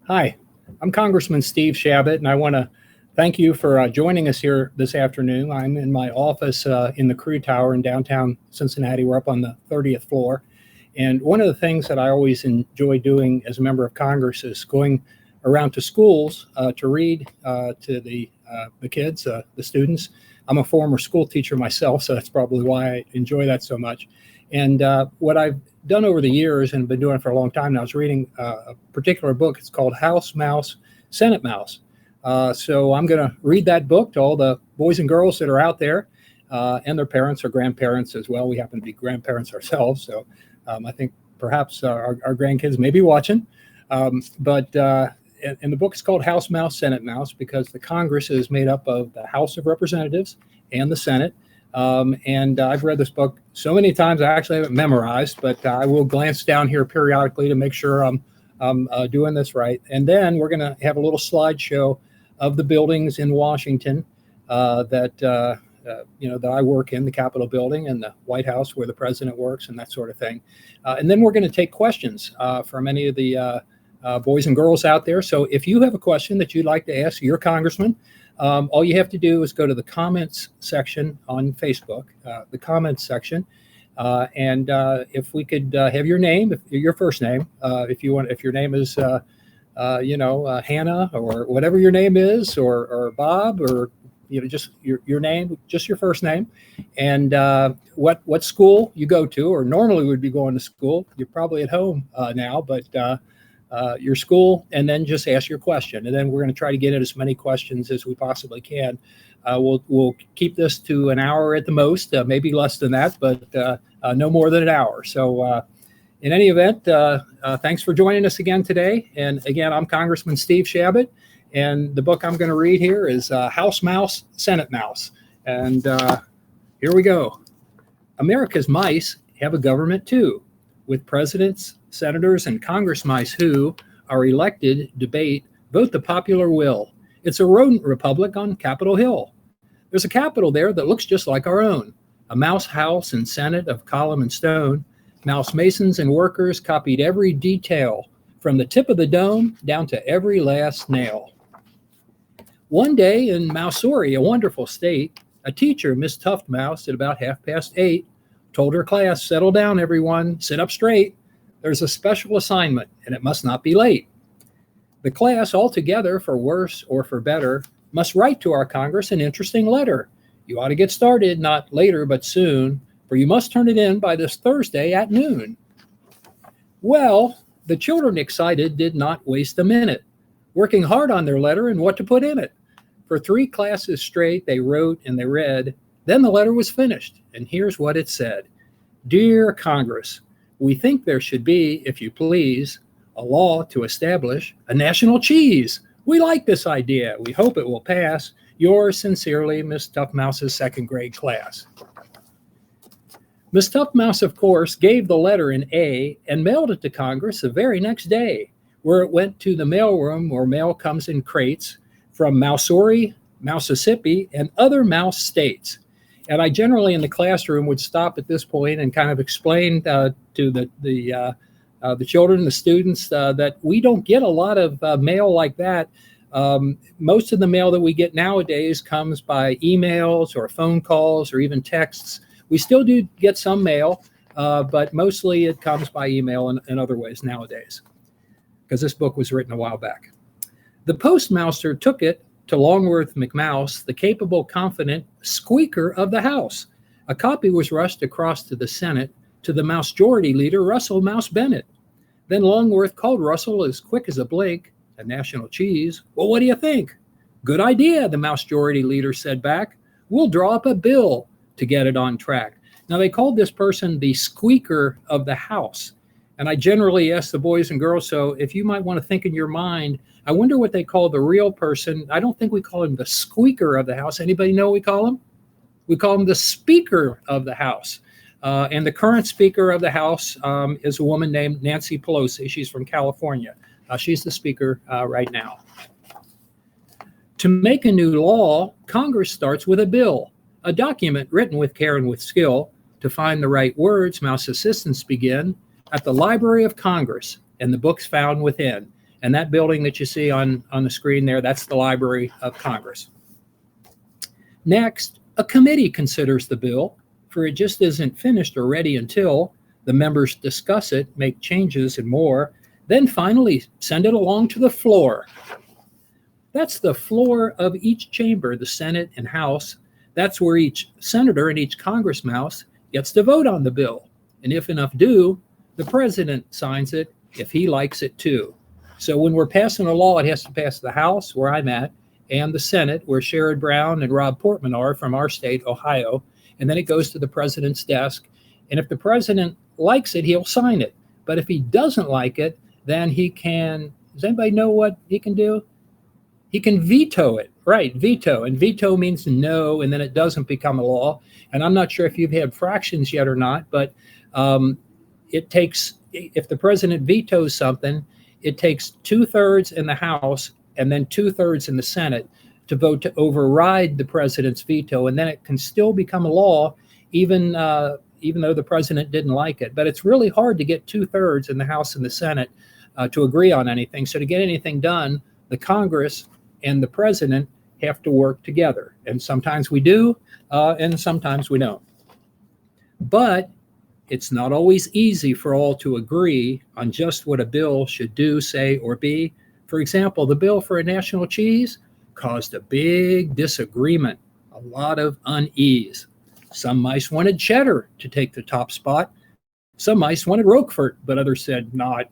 Hi, I'm Congressman Steve Shabbat, and I want to thank you for joining us here this afternoon. I'm in my office in the Crew Tower in downtown Cincinnati. We're up on the 30th floor. And one of the things that I always enjoy doing as a member of Congress is going around to schools to read to the kids, the students. I'm a former school teacher myself, so that's probably why I enjoy that so much. And what I've done over the years and been doing for a long time now is reading a particular book. It's called House Mouse, Senate Mouse. So I'm going to read that book to all the boys and girls that are out there and their parents or grandparents as well. We happen to be grandparents ourselves, so I think perhaps our grandkids may be watching. And the book is called House Mouse, Senate Mouse because the Congress is made up of the House of Representatives and the Senate. And I've read this book so many times, I actually haven't memorized, but I will glance down here periodically to make sure I'm doing this right. And then we're going to have a little slideshow of the buildings in Washington that I work in, the Capitol building and the White House where the president works and that sort of thing. And then we're going to take questions from any of the boys and girls out there. So if you have a question that you'd like to ask your congressman, all you have to do is go to the comments section on Facebook, the comments section. And if we could have your name, your first name, if your name is, Hannah or whatever your name is, or Bob, or, just your name, just your first name, and what school you go to, or normally would be going to school. You're probably at home now, but your school, and then just ask your question. And then we're going to try to get at as many questions as we possibly can. We'll keep this to an hour at the most, maybe less than that, but no more than an hour. So in any event, thanks for joining us again today. And again, I'm Congressman Steve Shabbat, and the book I'm going to read here is House Mouse, Senate Mouse. And here we go. America's mice have a government too, with presidents, senators, and Congress mice who are elected, debate, vote the popular will. It's a rodent republic on Capitol Hill. There's a Capitol there that looks just like our own, a mouse house and senate of column and stone. Mouse masons and workers copied every detail from the tip of the dome down to every last nail. One day in Mouseory, a wonderful state, a teacher, Miss Tuft Mouse, at about 8:30, told her class, "Settle down, everyone, sit up straight. There's a special assignment, and it must not be late. The class altogether, for worse or for better, must write to our Congress an interesting letter. You ought to get started, not later but soon, for you must turn it in by this Thursday at noon." Well, the children excited did not waste a minute, working hard on their letter and what to put in it. For 3 classes straight, they wrote and they read. Then the letter was finished, and here's what it said. "Dear Congress, we think there should be, if you please, a law to establish a national cheese. We like this idea. We hope it will pass. Yours sincerely, Miss Tuftmouse's second grade class." Miss Tuftmouse, of course, gave the letter an A and mailed it to Congress the very next day, where it went to the mailroom where mail comes in crates from Mouseory, Mississippi, and other mouse states. And I generally in the classroom would stop at this point and kind of explain to the children, the students, that we don't get a lot of mail like that. Most of the mail that we get nowadays comes by emails or phone calls or even texts. We still do get some mail, but mostly it comes by email and other ways nowadays, because this book was written a while back. The postmaster took it to Longworth McMouse, the capable, confident squeaker of the House. A copy was rushed across to the Senate to the Mouse-jority leader, Russell Mouse Bennett. Then Longworth called Russell as quick as a blink, a national cheese. "Well, what do you think?" "Good idea," the Mouse-jority leader said back. "We'll draw up a bill to get it on track." Now, they called this person the squeaker of the House. And I generally ask the boys and girls, so if you might want to think in your mind, I wonder what they call the real person. I don't think we call him the squeaker of the House. Anybody know what we call him? We call him the Speaker of the House. And the current Speaker of the House is a woman named Nancy Pelosi. She's from California. She's the Speaker right now. To make a new law, Congress starts with a bill, a document written with care and with skill. To find the right words, mouse assistants begin at the Library of Congress and the books found within. And that building that you see on the screen there, that's the Library of Congress. Next, a committee considers the bill, for it just isn't finished or ready until the members discuss it, make changes and more, then finally send it along to the floor. That's the floor of each chamber, the Senate and House. That's where each senator and each congressmouse gets to vote on the bill. And if enough do, the president signs it if he likes it too. So when we're passing a law, it has to pass the House, where I'm at, and the Senate, where Sherrod Brown and Rob Portman are from our state, Ohio. And then it goes to the president's desk. And if the president likes it, he'll sign it. But if he doesn't like it, then he can, does anybody know what he can do? He can veto it, right? Veto. And veto means no, and then it doesn't become a law. And I'm not sure if you've had fractions yet or not, but it takes, if the president vetoes something, it takes 2/3 in the House and then 2/3 in the Senate to vote to override the president's veto. And then it can still become a law, even though the president didn't like it. But it's really hard to get 2/3 in the House and the Senate to agree on anything. So to get anything done, the Congress and the president have to work together. And sometimes we do, and sometimes we don't. But it's not always easy for all to agree on just what a bill should do, say, or be. For example, the bill for a national cheese caused a big disagreement, a lot of unease. Some mice wanted cheddar to take the top spot. Some mice wanted Roquefort, but others said not.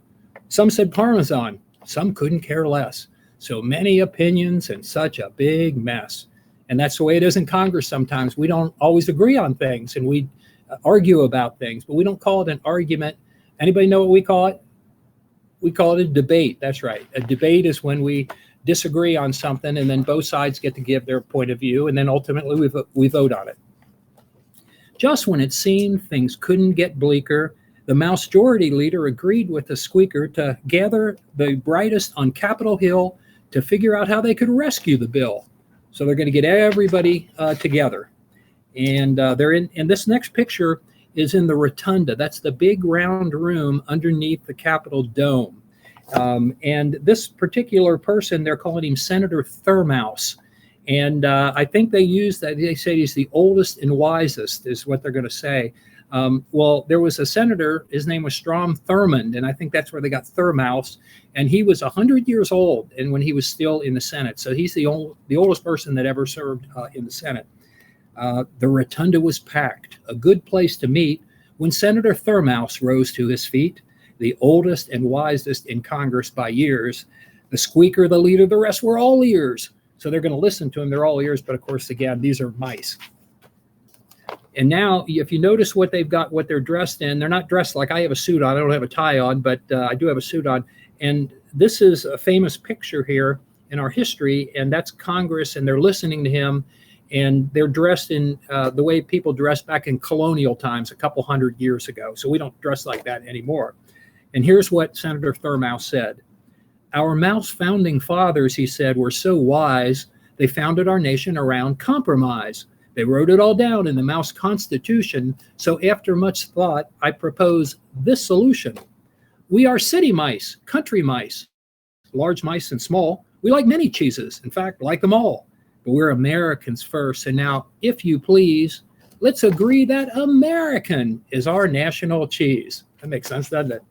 Some said Parmesan. Some couldn't care less. So many opinions and such a big mess. And that's the way it is in Congress sometimes. We don't always agree on things, and we argue about things, but we don't call it an argument. Anybody know what we call it? We call it a debate. That's right. A debate is when we disagree on something, and then both sides get to give their point of view, and then ultimately we vote on it. Just when it seemed things couldn't get bleaker, the Mouse-jority leader agreed with the Squeaker to gather the brightest on Capitol Hill to figure out how they could rescue the bill. So they're going to get everybody together. And they're in this next picture is in the rotunda. That's the big round room underneath the Capitol dome. And this particular person, they're calling him Senator Thurmouse. And I think they say he's the oldest and wisest is what they're going to say. Well, there was a senator, his name was Strom Thurmond, and I think that's where they got Thurmouse. And he was 100 years old and when he was still in the Senate. So he's the oldest person that ever served in the Senate. The rotunda was packed, a good place to meet, when Senator Thurmouse rose to his feet, the oldest and wisest in Congress by years. The Squeaker, the leader, the rest were all ears. So they're going to listen to him. They're all ears, but of course, again, these are mice. And now, if you notice what they've got, what they're dressed in, they're not dressed like I have a suit on. I don't have a tie on, but I do have a suit on. And this is a famous picture here in our history, and that's Congress, and they're listening to him. And they're dressed in the way people dressed back in colonial times a couple hundred years ago. So we don't dress like that anymore. And here's what Senator Thurmouse said. Our mouse founding fathers, he said, were so wise, they founded our nation around compromise. They wrote it all down in the Mouse Constitution. So after much thought, I propose this solution. We are city mice, country mice, large mice and small. We like many cheeses, in fact, like them all. But we're Americans first. And now, if you please, let's agree that American is our national cheese. That makes sense, doesn't it?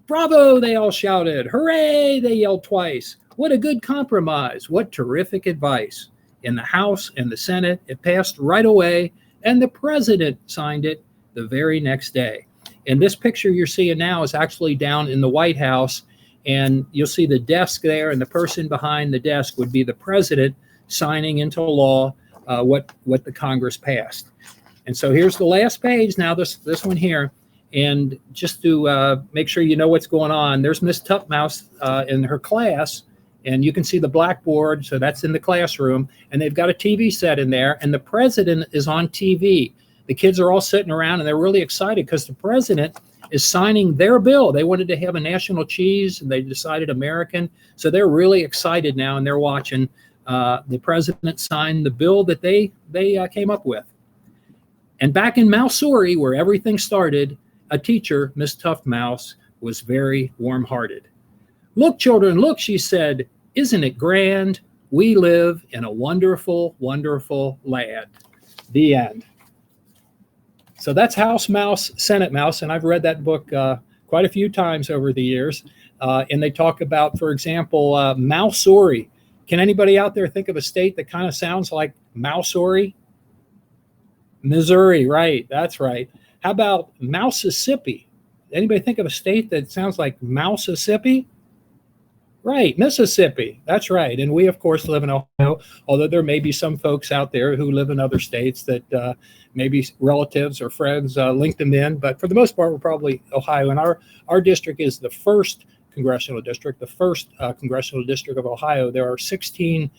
Bravo, they all shouted. Hooray, they yelled twice. What a good compromise. What terrific advice. In the House and the Senate, it passed right away, and the president signed it the very next day. And this picture you're seeing now is actually down in the White House, and you'll see the desk there, and the person behind the desk would be the president signing into law what the Congress passed. And so here's the last page now, this one here. And just to make sure you know what's going on, there's Miss Tupmouse in her class, and you can see the blackboard, so that's in the classroom, and they've got a TV set in there, and the president is on TV. The kids are all sitting around, and they're really excited because the president is signing their bill. They wanted to have a national cheese, and they decided American, so they're really excited now, and they're watching the president sign the bill that they came up with. And back in Mouse-ority, where everything started, a teacher, Miss Tufmouse, was very warm-hearted. Look, children, look, she said, isn't it grand? We live in a wonderful, wonderful land. The end. So that's House Mouse, Senate Mouse, and I've read that book quite a few times over the years. And they talk about, for example, Mouseory. Can anybody out there think of a state that kind of sounds like Mouseory? Missouri, right? That's right. How about Mousissippi? Anybody think of a state that sounds like Mousissippi? Right, Mississippi. That's right. And we, of course, live in Ohio, although there may be some folks out there who live in other states that maybe relatives or friends link them in. But for the most part, we're probably Ohio. And our district is the first congressional district, the first congressional district of Ohio. There are 16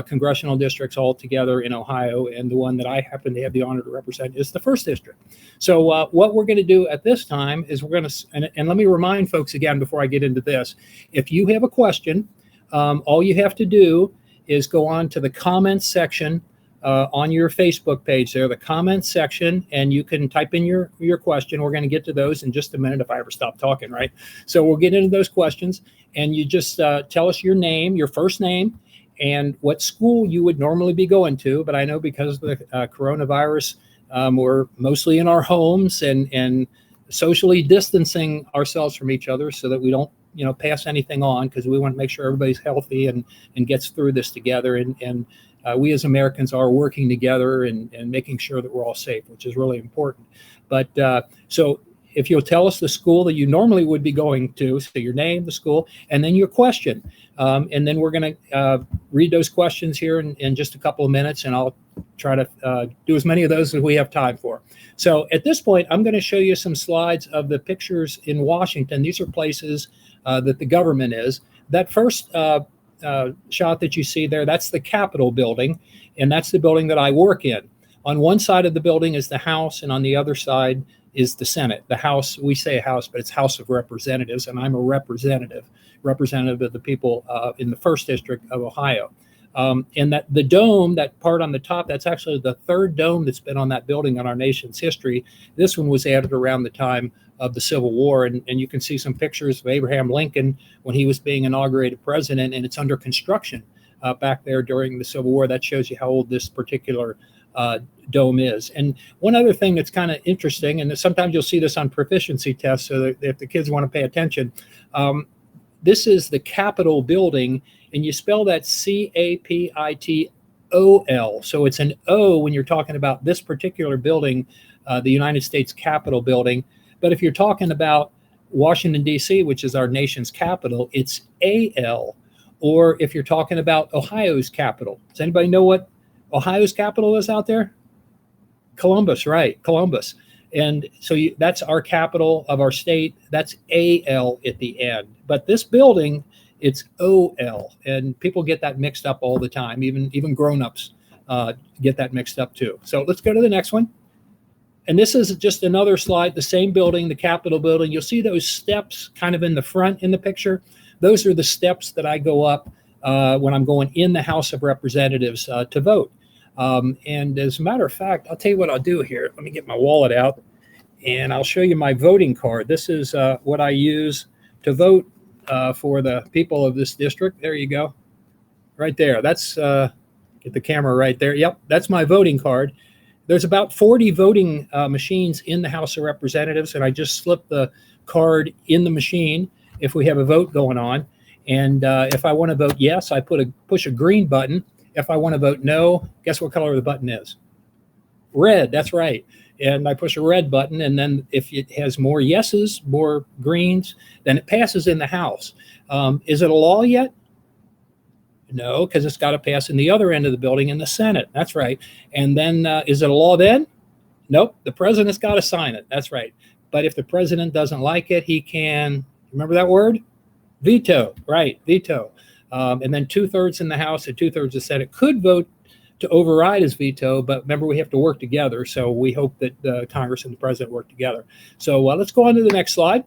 congressional districts altogether in Ohio, and the one that I happen to have the honor to represent is the first district. So what we're going to do at this time is we're going to, and let me remind folks again before I get into this, if you have a question, all you have to do is go on to the comments section on your Facebook page there, the comments section, and you can type in your question. We're going to get to those in just a minute if I ever stop talking, right? So we'll get into those questions, and you just tell us your name, your first name, and what school you would normally be going to. But I know because of the coronavirus, we're mostly in our homes and socially distancing ourselves from each other so that we don't, pass anything on, because we want to make sure everybody's healthy and gets through this together. And we as Americans are working together and making sure that we're all safe, which is really important. But so if you'll tell us the school that you normally would be going to, so your name, the school, and then your question. And then we're going to read those questions here in just a couple of minutes, and I'll try to do as many of those as we have time for. So at this point, I'm going to show you some slides of the pictures in Washington. These are places that the government is. That first shot that you see there, that's the Capitol building, and that's the building that I work in. On one side of the building is the House, and on the other side is the Senate. The House, we say House, but it's House of Representatives, and I'm a representative of the people in the first district of Ohio. And that the dome, that part on the top, that's actually the third dome that's been on that building in our nation's history. This one was added around the time of the Civil War, and you can see some pictures of Abraham Lincoln when he was being inaugurated president, and it's under construction back there during the Civil War. That shows you how old this particular dome is. And one other thing that's kind of interesting, and sometimes you'll see this on proficiency tests, so that if the kids want to pay attention, this is the Capitol building, and you spell that C-A-P-I-T-O-L. So it's an O when you're talking about this particular building, the United States Capitol building. But if you're talking about Washington, D.C., which is our nation's capital, it's A-L. Or if you're talking about Ohio's capital, does anybody know what Ohio's capital is out there? Columbus, right? Columbus. And so that's our capital of our state. That's A-L at the end. But this building, it's O-L. And people get that mixed up all the time. Even grown-ups get that mixed up too. So let's go to the next one. And this is just another slide, the same building, the Capitol building. You'll see those steps kind of in the front in the picture. Those are the steps that I go up when I'm going in the House of Representatives to vote. And as a matter of fact, I'll tell you what I'll do here. Let me get my wallet out, and I'll show you my voting card. This is what I use to vote for the people of this district. There you go. Right there. That's, get the camera right there. Yep, that's my voting card. There's about 40 voting machines in the House of Representatives, and I just slip the card in the machine if we have a vote going on. And if I want to vote yes, I push a green button. If I want to vote no, guess what color the button is? Red, that's right. And I push a red button, and then if it has more yeses, more greens, then it passes in the House. Is it a law yet? No, because it's got to pass in the other end of the building in the Senate. That's right. And then is it a law then? Nope. The president's got to sign it. That's right. But if the president doesn't like it, he can, remember that word? Veto. Right. Veto. And then 2/3 in the House and 2/3 the Senate could vote to override his veto. But remember, we have to work together. So we hope that Congress and the president work together. So let's go on to the next slide.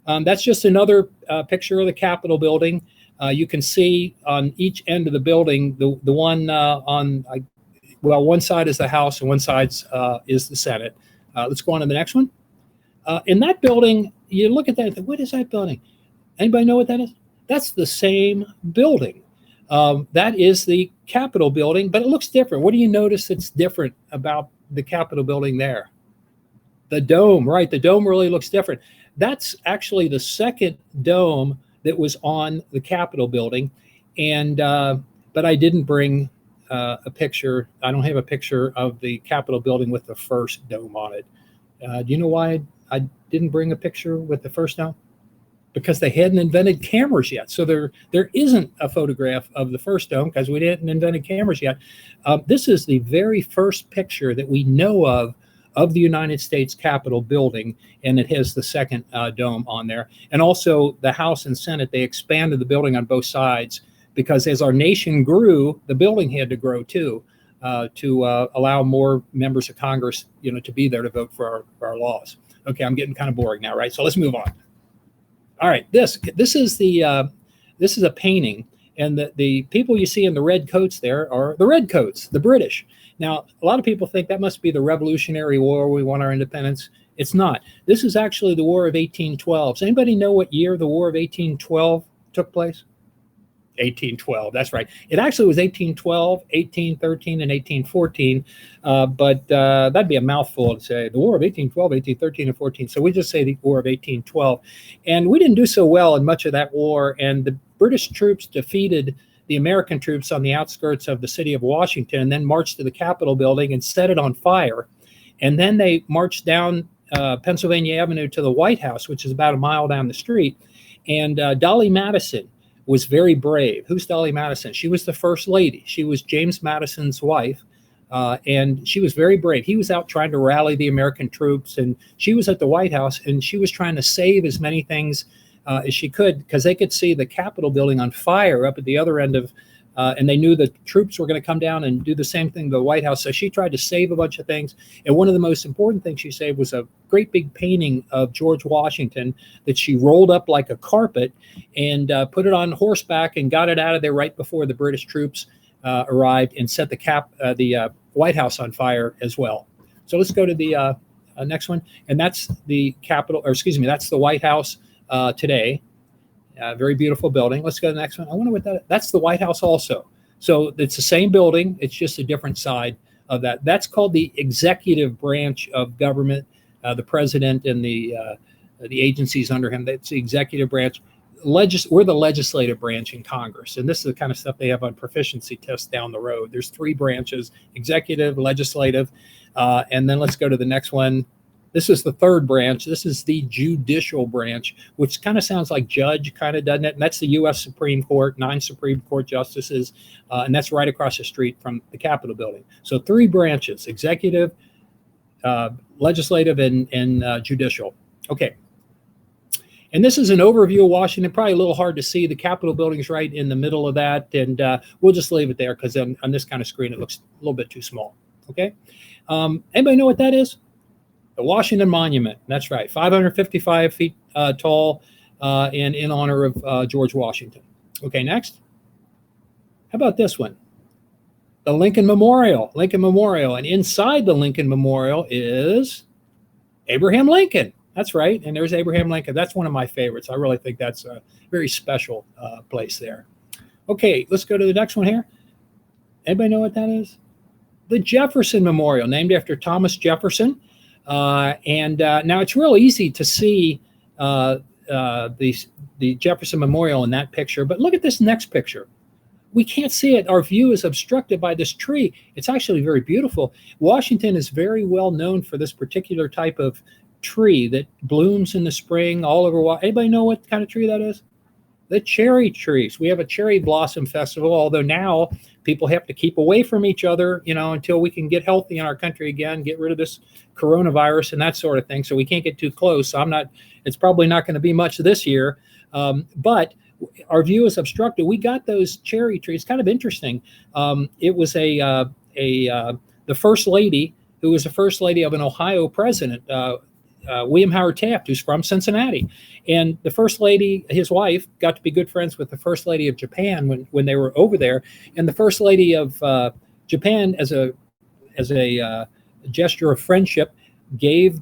That's just another picture of the Capitol building. You can see on each end of the building, the one one side is the House and one side is the Senate. Let's go on to the next one. In that building, you look at that, what is that building? Anybody know what that is? That's the same building. That is the Capitol building, but it looks different. What do you notice that's different about the Capitol building there? The dome, right? The dome really looks different. That's actually the second dome that was on the Capitol building, and but I didn't bring a picture. I don't have a picture of the Capitol building with the first dome on it. Do you know why I didn't bring a picture with the first dome? Because they hadn't invented cameras yet. So there isn't a photograph of the first dome because we didn't invented cameras yet. This is the very first picture that we know of the United States Capitol building, and it has the second dome on there. And also the House and Senate, they expanded the building on both sides because as our nation grew, the building had to grow too, to allow more members of Congress, to be there to vote for our laws. Okay, I'm getting kind of boring now, right? So let's move on. All right, this is a painting, and the people you see in the red coats there are the redcoats, the British. Now, a lot of people think that must be the Revolutionary War. We won our independence. It's not. This is actually the War of 1812. Does anybody know what year the War of 1812 took place? 1812, that's right. It actually was 1812, 1813, and 1814, but that'd be a mouthful to say the War of 1812, 1813, and 14. So we just say the War of 1812. And we didn't do so well in much of that war, and the British troops defeated the American troops on the outskirts of the city of Washington, and then marched to the Capitol building and set it on fire. And then they marched down Pennsylvania Avenue to the White House, which is about a mile down the street. And Dolly Madison was very brave. Who's Dolly Madison? She was the first lady. She was James Madison's wife, and she was very brave. He was out trying to rally the American troops, and she was at the White House, and she was trying to save as many things as she could, because they could see the Capitol building on fire up at the other end of, and they knew the troops were going to come down and do the same thing to the White House. So she tried to save a bunch of things. And one of the most important things she saved was a great big painting of George Washington that she rolled up like a carpet and put it on horseback and got it out of there right before the British troops arrived and set the White House on fire as well. So let's go to the next one. And that's the Capitol, or excuse me, that's the White House today. Very beautiful building. Let's go to the next one. I wonder what that's the White House also. So it's the same building. It's just a different side of that. That's called the executive branch of government, the president and the agencies under him. That's the executive branch. We're the legislative branch in Congress. And this is the kind of stuff they have on proficiency tests down the road. There's three branches: executive, legislative, and then let's go to the next one. This is the third branch. This is the judicial branch, which kind of sounds like judge, kind of, doesn't it? And that's the U.S. Supreme Court, 9 Supreme Court justices, and that's right across the street from the Capitol building. So 3 branches: executive, legislative, and judicial. Okay. And this is an overview of Washington. Probably a little hard to see. The Capitol building is right in the middle of that, and we'll just leave it there because on this kind of screen it looks a little bit too small. Okay. Anybody know what that is? The Washington Monument. That's right, 555 feet tall, and in honor of George Washington. Okay, next. How about this one? The Lincoln Memorial. Lincoln Memorial. And inside the Lincoln Memorial is Abraham Lincoln. That's right, and there's Abraham Lincoln. That's one of my favorites. I really think that's a very special place there. Okay, let's go to the next one here. Anybody know what that is? The Jefferson Memorial, named after Thomas Jefferson. Now it's real easy to see the Jefferson Memorial in that picture, but look at this next picture. We can't see it. Our view is obstructed by this tree. It's actually very beautiful. Washington is very well known for this particular type of tree that blooms in the spring all over. Anybody know what kind of tree that is? The cherry trees. We have a cherry blossom festival, although now people have to keep away from each other, until we can get healthy in our country again, get rid of this coronavirus and that sort of thing. So we can't get too close. It's probably not going to be much this year, but our view is obstructed. We got those cherry trees. Kind of interesting. It was the first lady, who was the first lady of an Ohio president, William Howard Taft, who's from Cincinnati. And the first lady, his wife, got to be good friends with the first lady of Japan when they were over there. And the first lady of Japan, as a gesture of friendship, gave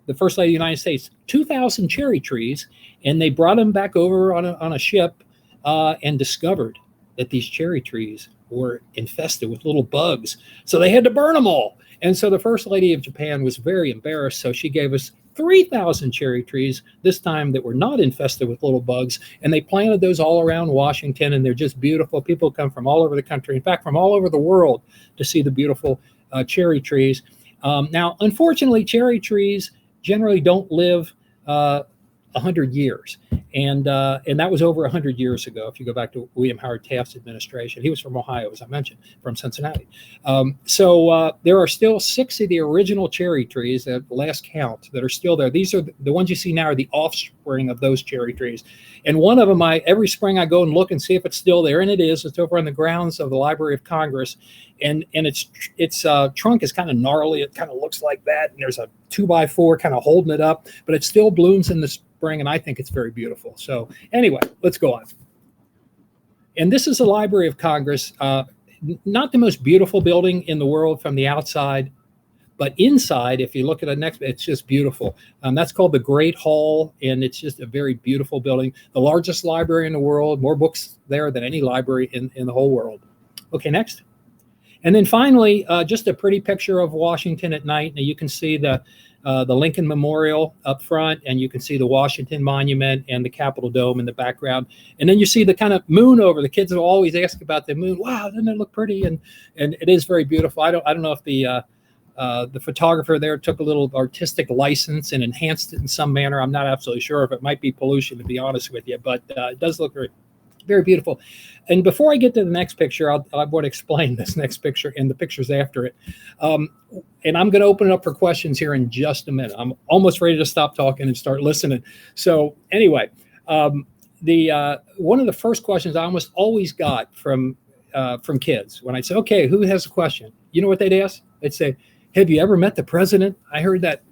the first lady of the United States 2,000 cherry trees, and they brought them back over on a ship and discovered that these cherry trees were infested with little bugs. So they had to burn them all. And so the First Lady of Japan was very embarrassed. So she gave us 3,000 cherry trees, this time that were not infested with little bugs. And they planted those all around Washington, and they're just beautiful. People come from all over the country, in fact, from all over the world, to see the beautiful cherry trees. Now, unfortunately, cherry trees generally don't live 100 years. And that was over 100 years ago. If you go back to William Howard Taft's administration, he was from Ohio, as I mentioned, from Cincinnati. So there are still 6 of the original cherry trees at last count that are still there. These are the ones you see now are the offspring of those cherry trees. And one of them, every spring I go and look and see if it's still there, and it is. It's over on the grounds of the Library of Congress, and its trunk is kind of gnarly. It kind of looks like that, and there's a 2x4 kind of holding it up, but it still blooms in the spring, and I think it's very beautiful. So anyway, let's go on. And this is the Library of Congress, not the most beautiful building in the world from the outside, but inside, if you look at the next, it's just beautiful. That's called the Great Hall, and it's just a very beautiful building. The largest library in the world, more books there than any library in the whole world. Okay, next. And then finally, just a pretty picture of Washington at night. Now you can see the Lincoln Memorial up front, and you can see the Washington Monument and the Capitol Dome in the background. And then you see the kind of moon over. The kids will always ask about the moon. Wow, doesn't it look pretty? And it is very beautiful. I don't know if the photographer there took a little artistic license and enhanced it in some manner. I'm not absolutely sure if it might be pollution, to be honest with you, but it does look very, very beautiful. And before I get to the next picture, I want to explain this next picture and the pictures after it. And I'm going to open it up for questions here in just a minute. I'm almost ready to stop talking and start listening. So anyway, one of the first questions I almost always got from kids when I say, okay, who has a question? You know what they'd ask? They'd say, have you ever met the president? I heard that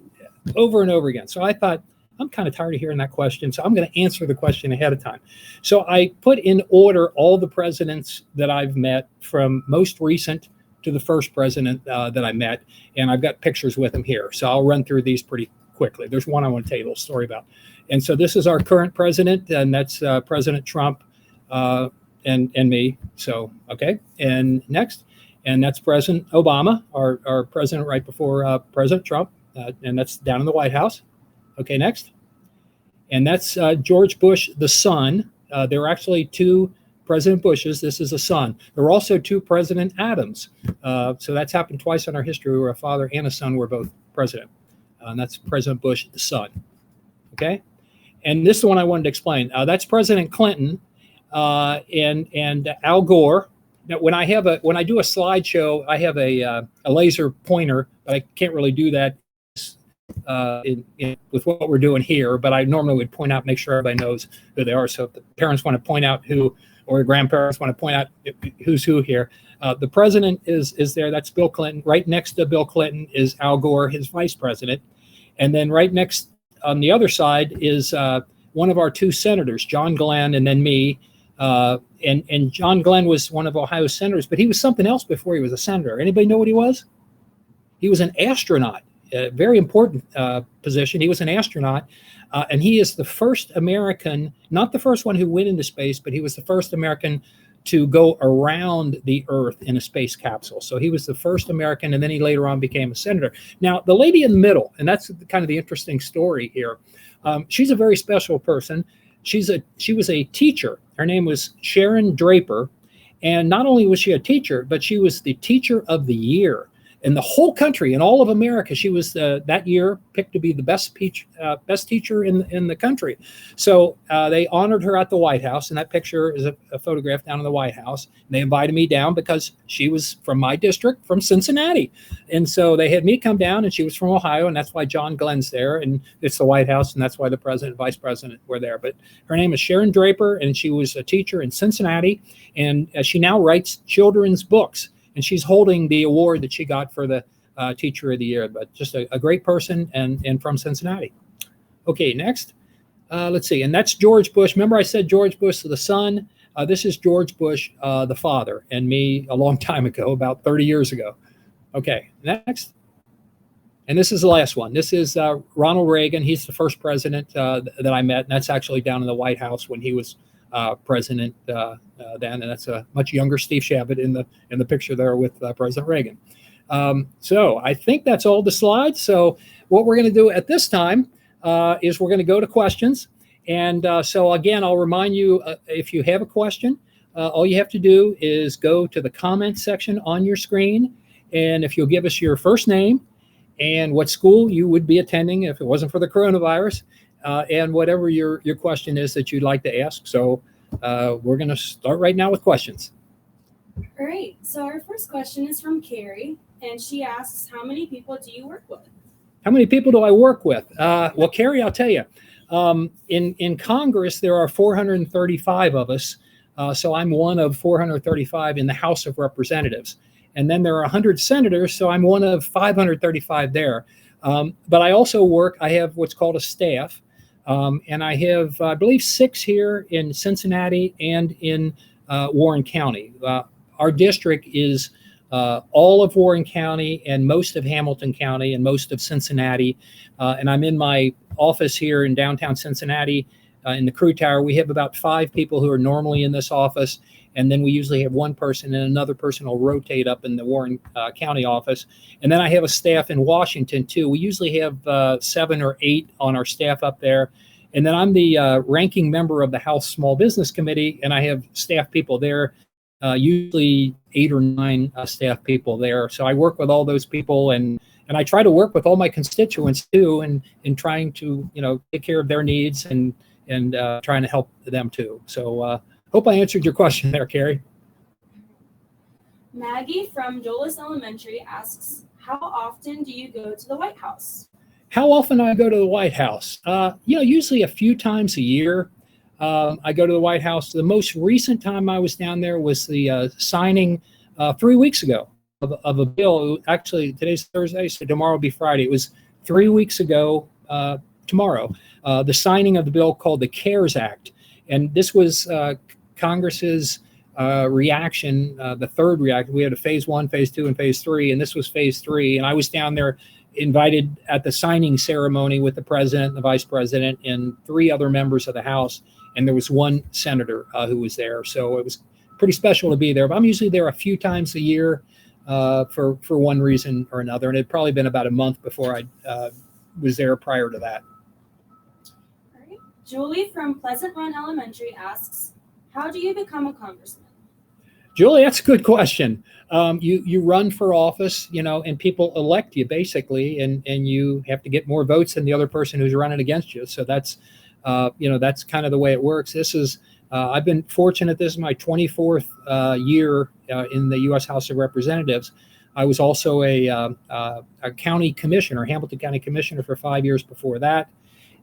over and over again. So I thought, I'm kind of tired of hearing that question, so I'm going to answer the question ahead of time. So I put in order all the presidents that I've met, from most recent to the first president that I met, and I've got pictures with him here. So I'll run through these pretty quickly. There's one I want to tell you a little story about. And so this is our current president, and that's President Trump and me. So, okay, and next. And that's President Obama, our president right before President Trump, and that's down in the White House. Okay, next. And that's George Bush, the son. There were actually 2 President Bushes. This is a son. There were also 2 President Adams. So that's happened twice in our history where a father and a son were both president. And that's President Bush, the son. Okay? And this is the one I wanted to explain. That's President Clinton and Al Gore. Now, when I do a slideshow, I have a laser pointer, but I can't really do that with what we're doing here. But I normally would point out, make sure everybody knows who they are. So if the parents want to point out who, or the grandparents want to point out who's who here, the president is there. That's Bill Clinton. Right next to Bill Clinton is Al Gore, his vice president, and then right next on the other side is one of our 2 senators, John Glenn, and then me. And John Glenn was one of Ohio's senators, but he was something else before he was a senator. Anybody know what he was? He was an astronaut, a very important position. He was an astronaut, and he is the first American, not the first one who went into space, but he was the first American to go around the Earth in a space capsule. So he was the first American, and then he later on became a senator. Now, the lady in the middle, and that's kind of the interesting story here, she's a very special person. She was a teacher. Her name was Sharon Draper. And not only was she a teacher, but she was the teacher of the year in the whole country, in all of America. She was that year picked to be the best teacher in the country. So they honored her at the White House, and that picture is a photograph down in the White House. And they invited me down because she was from my district, from Cincinnati. And so they had me come down, and she was from Ohio, and that's why John Glenn's there, and it's the White House, and that's why the president and vice president were there. But her name is Sharon Draper, and she was a teacher in Cincinnati, and she now writes children's books. And she's holding the award that she got for the Teacher of the Year, but just a great person and from Cincinnati. Okay, next. Let's see. And that's George Bush. Remember I said George Bush, the son? This is George Bush, the father, and me a long time ago, about 30 years ago. Okay, next. And this is the last one. This is Ronald Reagan. He's the first president that I met, and that's actually down in the White House when he was president then, and that's a much younger Steve Shabbat in the picture there with President Reagan. So I think that's all the slides. So what we're going to do at this time is we're going to go to questions. And so again, I'll remind you, if you have a question, all you have to do is go to the comment section on your screen. And if you'll give us your first name and what school you would be attending if it wasn't for the coronavirus, and whatever your question is that you'd like to ask. So we're going to start right now with questions. All right. So our first question is from Carrie, and she asks, how many people do you work with? How many people do I work with? Well, Carrie, I'll tell you. In Congress, there are 435 of us. So I'm one of 435 in the House of Representatives. And then there are 100 senators, so I'm one of 535 there. But I also I have what's called a staff. And I have, I believe, 6 here in Cincinnati and in Warren County. Our district is all of Warren County and most of Hamilton County and most of Cincinnati. And I'm in my office here in downtown Cincinnati in the Crew Tower. We have about 5 people who are normally in this office. And then we usually have one person, and another person will rotate up in the Warren County office. And then I have a staff in Washington too. We usually have 7 or 8 on our staff up there. And then I'm the ranking member of the House Small Business Committee, and I have staff people there, usually 8 or 9 staff people there. So I work with all those people, and I try to work with all my constituents too, and in trying to take care of their needs and trying to help them too. So hope I answered your question there, Carrie. Maggie from Jolis Elementary asks, how often do you go to the White House? How often I go to the White House? Usually a few times a year. I go to the White House. The most recent time I was down there was the signing 3 weeks ago of a bill. Actually, today's Thursday, so tomorrow will be Friday. It was 3 weeks ago tomorrow, the signing of the bill called the CARES Act. And this was Congress's reaction, the third reaction. We had a phase 1, phase 2, and phase 3, and this was phase 3. And I was down there invited at the signing ceremony with the president, the vice president, and 3 other members of the House. And there was 1 senator who was there. So it was pretty special to be there. But I'm usually there a few times a year for one reason or another. And it'd probably been about a month before I was there prior to that. All right. Julie from Pleasant Run Elementary asks, how do you become a congressman? Julie, that's a good question. You run for office, and people elect you basically, and you have to get more votes than the other person who's running against you. So that's, that's kind of the way it works. This is, I've been fortunate. This is my 24th year in the U.S. House of Representatives. I was also a county commissioner, Hamilton County Commissioner for 5 years before that.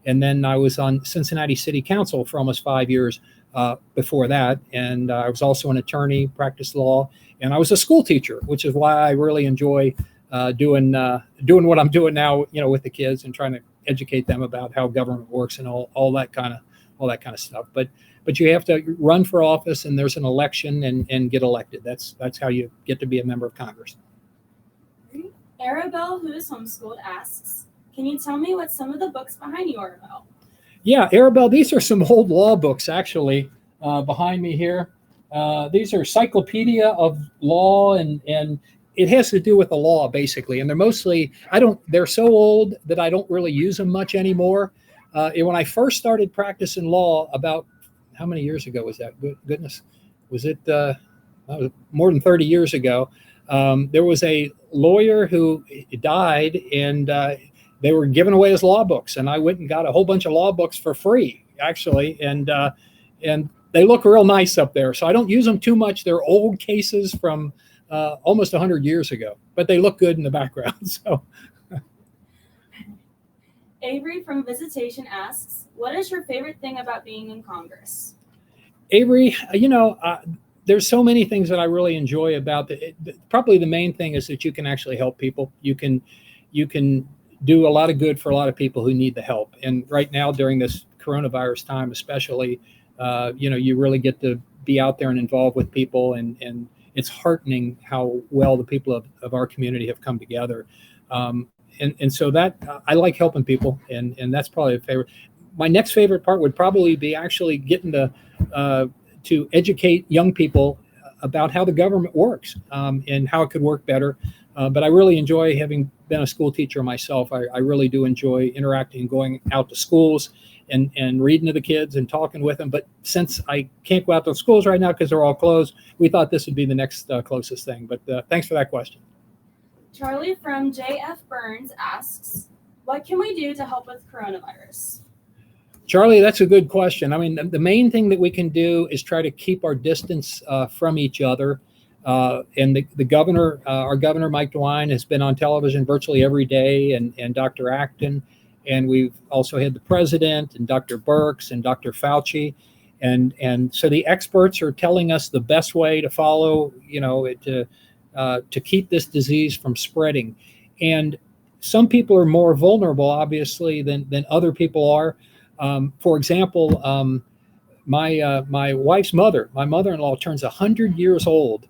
And then I was on Cincinnati City Council for almost 5 years before that. And I was also an attorney, practiced law, and I was a school teacher, which is why I really enjoy doing what I'm doing now, with the kids and trying to educate them about how government works and all that kind of stuff. But you have to run for office, and there's an election and get elected. That's how you get to be a member of Congress. Arabelle, who is homeschooled, asks, can you tell me what some of the books behind you are about? Yeah, Arabelle, these are some old law books actually behind me here. These are Cyclopedia of Law, and it has to do with the law basically. And they're mostly, they're so old that I don't really use them much anymore. When I first started practicing law about, how many years ago was that? Goodness, was it more than 30 years ago? There was a lawyer who died, and they were giving away his law books, and I went and got a whole bunch of law books for free, actually, and they look real nice up there. So I don't use them too much. They're old cases from almost 100 years ago, but they look good in the background. So, Avery from Visitation asks, what is your favorite thing about being in Congress? Avery, there's so many things that I really enjoy about it. Probably the main thing is that you can actually help people. You can do a lot of good for a lot of people who need the help. And right now, during this coronavirus time, especially, you really get to be out there and involved with people, and it's heartening how well the people of our community have come together. And so that I like helping people, and that's probably a favorite. my next favorite part would probably be actually getting to educate young people about how the government works and how it could work better. But I really enjoy, having been a school teacher myself, I really do enjoy interacting and going out to schools and reading to the kids and talking with them. But since I can't go out to schools right now because they're all closed, we thought this would be the next closest thing. But thanks for that question. Charlie from JF Burns asks, what can we do to help with coronavirus? Charlie, that's a good question. I mean, the main thing that we can do is try to keep our distance from each other. And the governor, our governor, Mike DeWine, has been on television virtually every day, and Dr. Acton. And we've also had the president and Dr. Birx and Dr. Fauci. And so the experts are telling us the best way to follow, to keep this disease from spreading. And some people are more vulnerable, obviously, than other people are. For example, my wife's mother, my mother-in-law, turns 100 years old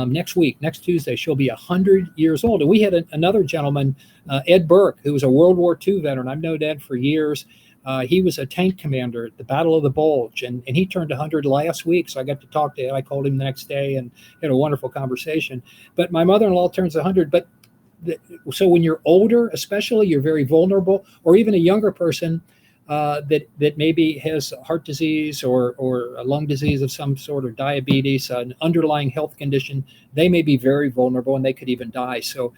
next week. Next Tuesday, she'll be 100 years old. And we had another gentleman, Ed Burke, who was a World War II veteran. I've known Ed for years. He was a tank commander at the Battle of the Bulge, and he turned 100 last week. So I got to talk to Ed. I called him the next day and had a wonderful conversation. But my mother-in-law turns 100. But so when you're older, especially, you're very vulnerable, or even a younger person that maybe has heart disease or a lung disease of some sort, or diabetes, an underlying health condition, they may be very vulnerable and they could even die. So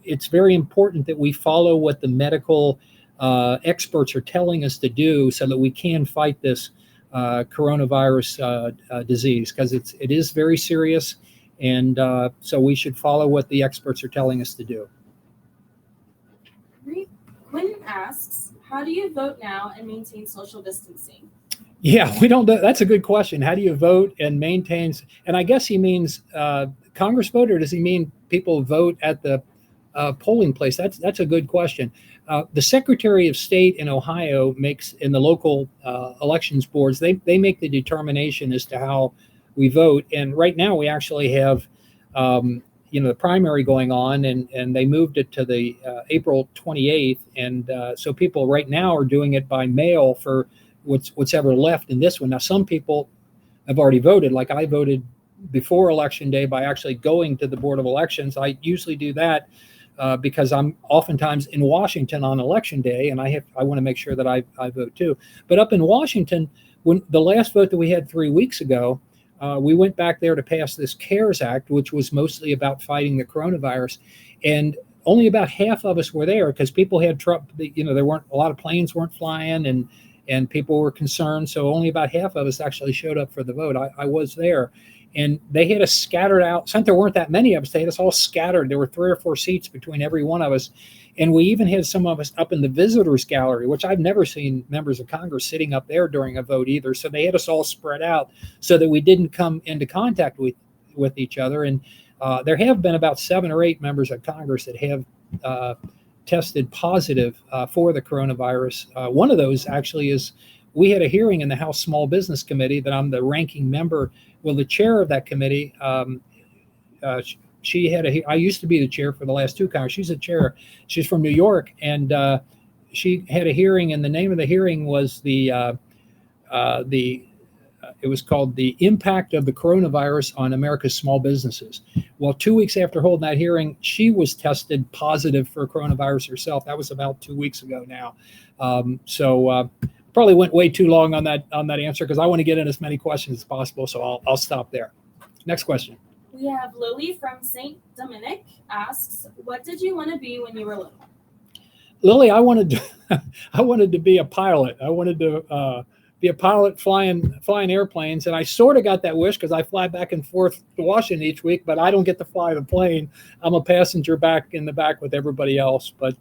it's very important that we follow what the medical experts are telling us to do so that we can fight this coronavirus disease, because it is very serious. And so we should follow what the experts are telling us to do. Quinn asks, how do you vote now and maintain social distancing? Yeah, we don't. That's a good question. How do you vote and maintain? And I guess he means Congress vote, or does he mean people vote at the polling place? That's a good question. The Secretary of State in Ohio makes, in the local elections boards, they make the determination as to how we vote. And right now we actually have the primary going on, and they moved it to the April 28th. And so people right now are doing it by mail for what's ever left in this one. Now, some people have already voted, like I voted before Election Day by actually going to the Board of Elections. I usually do that because I'm oftentimes in Washington on Election Day, and I want to make sure that I vote too. But up in Washington, when the last vote that we had 3 weeks ago, we went back there to pass this CARES Act, which was mostly about fighting the coronavirus. And only about half of us were there because people had trouble. There weren't a lot of planes weren't flying, and people were concerned. So only about half of us actually showed up for the vote. I was there. And they had us scattered out. Since there weren't that many of us, they had us all scattered. There were 3 or 4 seats between every one of us. And we even had some of us up in the visitors gallery, which I've never seen members of Congress sitting up there during a vote either. So they had us all spread out so that we didn't come into contact with each other. And there have been about 7 or 8 members of Congress that have tested positive for the coronavirus. One of those actually is, we had a hearing in the House Small Business Committee that I'm the ranking member. Well, the chair of that committee, she had I used to be the chair for the last 2 Congress. She's a chair. She's from New York, and she had a hearing, and the name of the hearing was it was called The Impact of the Coronavirus on America's Small Businesses. Well, 2 weeks after holding that hearing, she was tested positive for coronavirus herself. That was about 2 weeks ago now. Probably went way too long on that answer, because I want to get in as many questions as possible. So I'll stop there. Next question. We have Lily from St. Dominic asks, what did you want to be when you were little? Lily, I wanted to be a pilot. I wanted to be a pilot flying airplanes. And I sort of got that wish because I fly back and forth to Washington each week, but I don't get to fly the plane. I'm a passenger back in the back with everybody else. But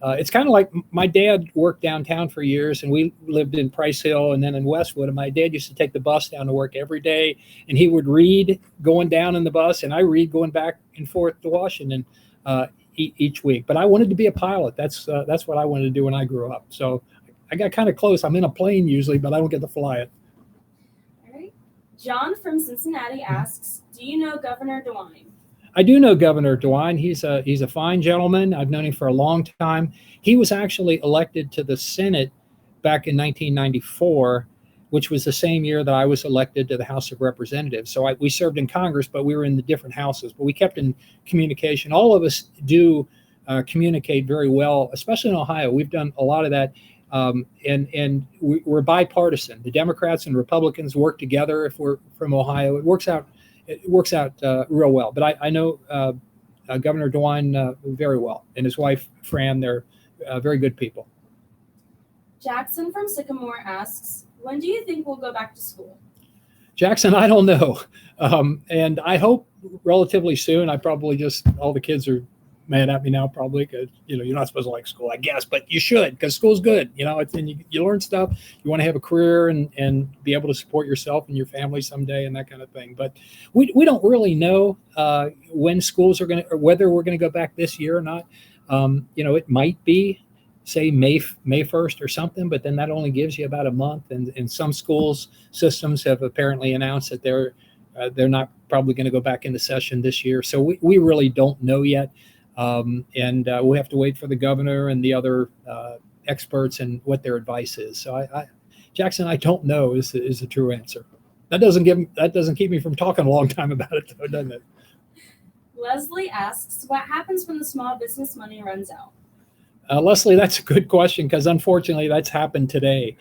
it's kind of like my dad worked downtown for years, and we lived in Price Hill and then in Westwood. And my dad used to take the bus down to work every day, and he would read going down in the bus, and I read going back and forth to Washington each week. But I wanted to be a pilot. That's what I wanted to do when I grew up. So I got kind of close. I'm in a plane usually, but I don't get to fly it. All right. John from Cincinnati asks, do you know Governor DeWine? I do know Governor DeWine. He's a fine gentleman. I've known him for a long time. He was actually elected to the Senate back in 1994, which was the same year that I was elected to the House of Representatives. So we served in Congress, but we were in the different houses. But we kept in communication. All of us do communicate very well, especially in Ohio. We've done a lot of that. And we're bipartisan. The Democrats and Republicans work together. If we're from Ohio, it works out real well. But I know Governor DeWine very well, and his wife Fran. They're very good people. Jackson from Sycamore asks, when do you think we'll go back to school? Jackson, I don't know, and I hope relatively soon. I probably just all the kids are mad at me now, probably, because you're not supposed to like school, I guess, but you should, because school's good. And you learn stuff. You want to have a career and be able to support yourself and your family someday and that kind of thing. But we don't really know when schools are going to, or whether we're going to go back this year or not. It might be, say, May 1st or something, but then that only gives you about a month. And some schools systems have apparently announced that they're not probably going to go back into session this year. So we really don't know yet. And we'll have to wait for the governor and the other experts and what their advice is. So Jackson, I don't know is the true answer. That doesn't keep me from talking a long time about it, though, doesn't it? Leslie asks, what happens when the small business money runs out? Leslie, that's a good question, because unfortunately that's happened today.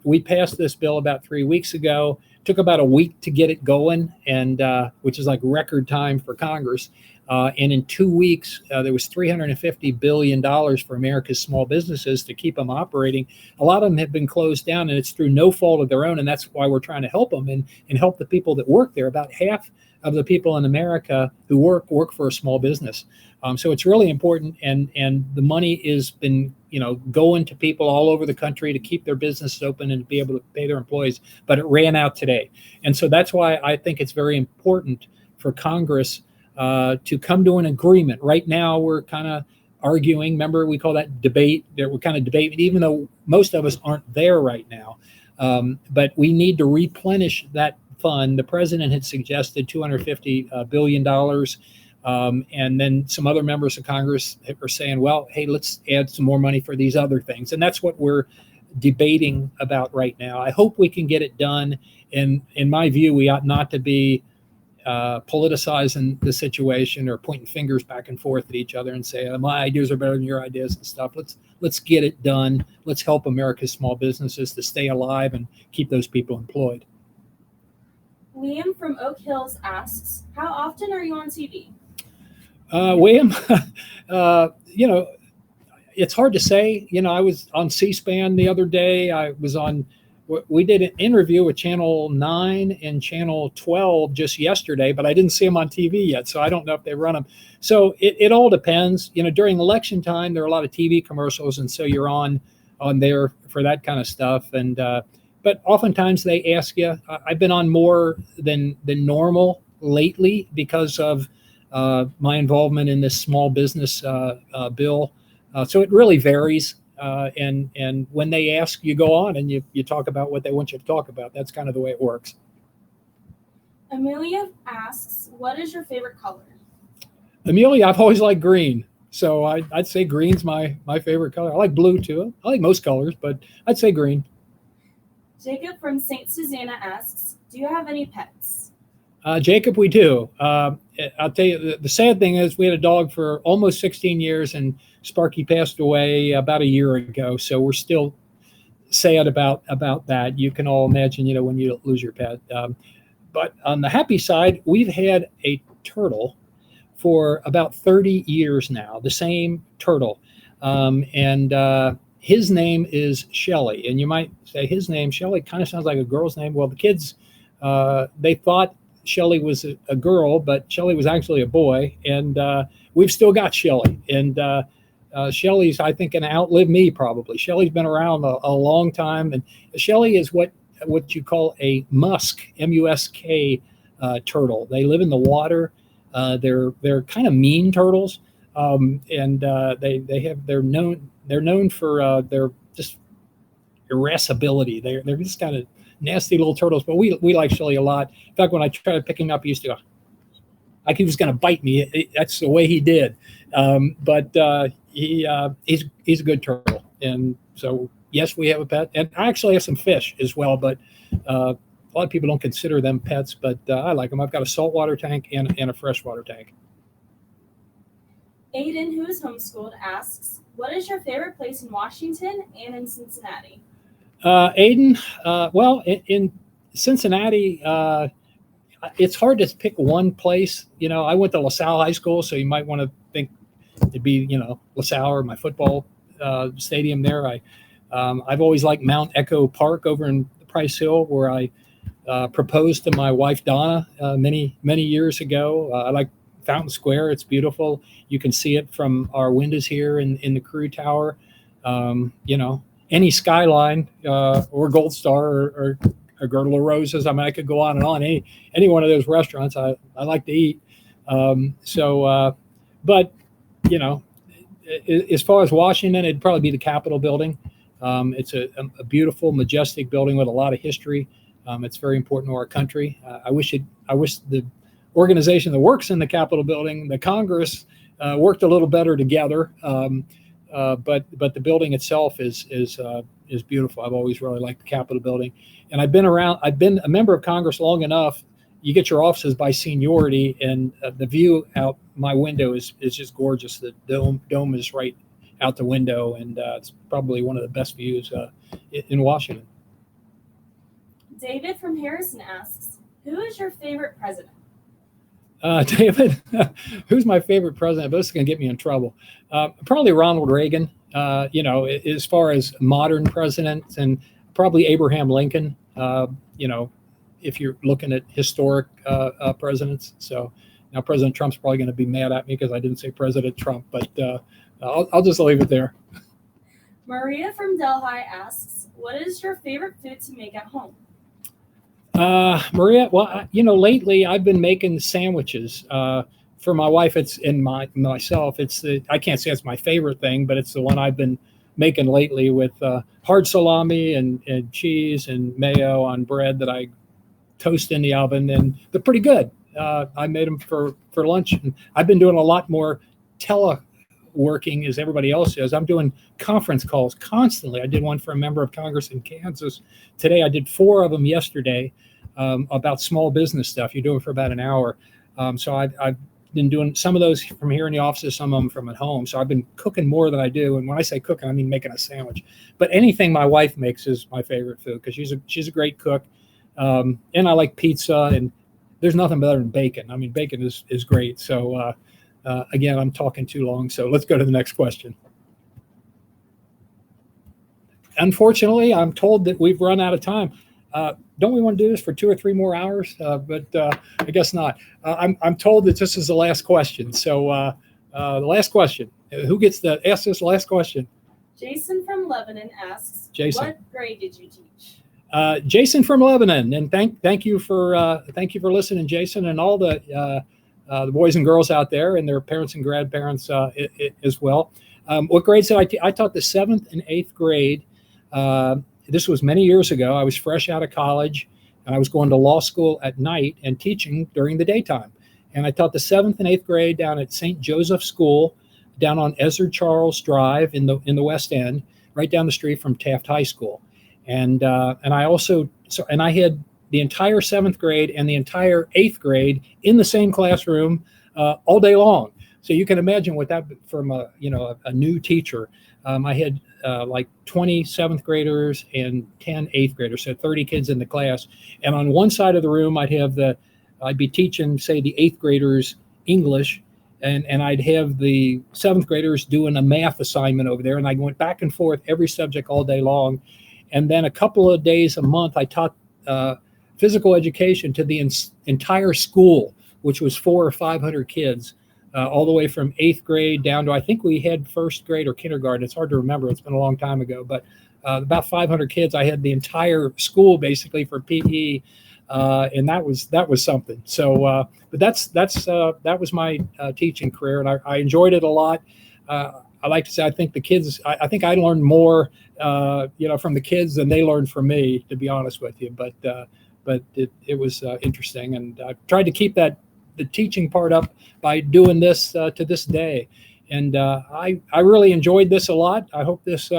We passed this bill about 3 weeks ago. Took about a week to get it going, and which is like record time for Congress. And in 2 weeks, there was $350 billion for America's small businesses to keep them operating. A lot of them have been closed down, and it's through no fault of their own. And that's why we're trying to help them and help the people that work there. About half of the people in America who work for a small business. So it's really important. And the money has been, going to people all over the country to keep their businesses open and be able to pay their employees. But it ran out today. And so that's why I think it's very important for Congress to come to an agreement. Right now, we're kind of arguing. Remember, we call that debate. That we're kind of debating, even though most of us aren't there right now. But we need to replenish that fund. The president had suggested $250 billion. And then some other members of Congress are saying, well, hey, let's add some more money for these other things. And that's what we're debating about right now. I hope we can get it done. And in my view, we ought not to be politicizing the situation or pointing fingers back and forth at each other and say, my ideas are better than your ideas and stuff. Let's get it done. Let's help America's small businesses to stay alive and keep those people employed. Liam from Oak Hills asks, how often are you on TV? William, it's hard to say. I was on C-SPAN the other day. We did an interview with Channel 9 and Channel 12 just yesterday, but I didn't see them on TV yet, so I don't know if they run them. So it all depends. During election time, there are a lot of TV commercials, and so you're on there for that kind of stuff. And but oftentimes they ask you. I've been on more than normal lately because of my involvement in this small business bill. So it really varies. And when they ask, you go on and you talk about what they want you to talk about. That's kind of the way it works. Amelia asks, what is your favorite color? Amelia, I've always liked green. So I'd say green's my favorite color. I like blue too. I like most colors, but I'd say green. Jacob from St. Susanna asks, do you have any pets? Jacob, we do. I'll tell you, the sad thing is we had a dog for almost 16 years, and Sparky passed away about a year ago. So we're still sad about that. You can all imagine, when you lose your pet. But on the happy side, we've had a turtle for about 30 years now, the same turtle. And his name is Shelly. And you might say his name, Shelly, kind of sounds like a girl's name. Well, the kids, they thought Shelly was a girl, but Shelly was actually a boy. And we've still got Shelly. And Shelly's, I think, going to outlive me probably. Shelly's been around a long time. And Shelly is what you call a musk, M-U-S-K turtle. They live in the water. They're kind of mean turtles. And they're known for their just irascibility. They're just kind of nasty little turtles, but we like Shelly a lot. In fact, when I tried to pick him up, he used to go, like he was going to bite me. That's the way he did. But he's a good turtle, and so yes, we have a pet, and I actually have some fish as well. But a lot of people don't consider them pets, but I like them. I've got a saltwater tank and a freshwater tank. Aiden, who is homeschooled, asks, what is your favorite place in Washington and in Cincinnati? Aiden, well, in Cincinnati, it's hard to pick one place. I went to LaSalle High School, so you might want to think it'd be, LaSalle or my football stadium there. I've always liked Mount Echo Park over in Price Hill, where I proposed to my wife Donna many years ago. I like Fountain Square. It's beautiful. You can see it from our windows here in the Crew Tower. Any skyline or Gold Star or Girdle of Roses. I mean, I could go on and on. Any one of those restaurants I like to eat. But as far as Washington, it'd probably be the Capitol building. It's a beautiful, majestic building with a lot of history. It's very important to our country. I wish the organization that works in the Capitol building, the Congress, worked a little better together. But the building itself is beautiful. I've always really liked the Capitol building, and I've been a member of Congress long enough. You get your offices by seniority, and the view out my window is just gorgeous. The dome is right out the window, and it's probably one of the best views in Washington. David from Harrison asks, who is your favorite president? David, who's my favorite president? But this is going to get me in trouble. Probably Ronald Reagan, as far as modern presidents, and probably Abraham Lincoln, if you're looking at historic presidents. So now President Trump's probably going to be mad at me because I didn't say President Trump, but I'll just leave it there. Maria from Delhi asks, what is your favorite food to make at home? Maria, well, lately I've been making sandwiches for my wife. It's in myself. I can't say it's my favorite thing, but it's the one I've been making lately with hard salami and cheese and mayo on bread that I toast in the oven, and they're pretty good. I made them for lunch, and I've been doing a lot more teleworking as everybody else is. I'm doing conference calls constantly. I did one for a member of Congress in Kansas today. I did 4 of them yesterday. About small business stuff. You do it for about an hour. So I've been doing some of those from here in the office, some of them from at home. So I've been cooking more than I do. And when I say cooking, I mean making a sandwich. But anything my wife makes is my favorite food because she's a great cook. And I like pizza, and there's nothing better than bacon. I mean, bacon is great. So again, I'm talking too long. So let's go to the next question. Unfortunately, I'm told that we've run out of time. Don't we want to do this for 2 or 3 more hours? But I guess not. I'm told that this is the last question. So the last question. Who gets to ask this last question? Jason from Lebanon asks, Jason, what grade did you teach? Jason from Lebanon, and thank you for listening, Jason, and all the boys and girls out there, and their parents and grandparents as well. What grades did I taught the 7th and 8th grade. This was many years ago. I was fresh out of college, and I was going to law school at night and teaching during the daytime. And I taught the 7th and 8th grade down at St. Joseph School, down on Ezra Charles Drive in the West End, right down the street from Taft High School. And I also I had the entire 7th grade and the entire 8th grade in the same classroom all day long. So you can imagine what that from a new teacher. I had like 20 7th graders and 10 8th graders, so 30 kids in the class. And on one side of the room, I'd be teaching, say, the 8th graders English, and I'd have the 7th graders doing a math assignment over there, and I went back and forth every subject all day long. And then a couple of days a month, I taught physical education to the entire school, which was 400 or 500 kids. All the way from 8th grade down to, I think we had 1st grade or kindergarten. It's hard to remember. It's been a long time ago, but about 500 kids. I had the entire school basically for PE, and that was something. So, but that was my teaching career, and I enjoyed it a lot. I like to say I think the kids. I think I learned more, from the kids than they learned from me, to be honest with you. But it was interesting, and I tried to keep the teaching part up by doing this to this day. And I really enjoyed this a lot. I hope this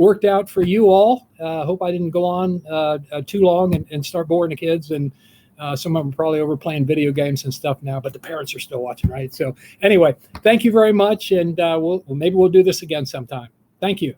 worked out for you all. Hope I didn't go on too long and start boring the kids. And some of them are probably over playing video games and stuff now, but the parents are still watching, right? So anyway, thank you very much. And maybe we'll do this again sometime. Thank you.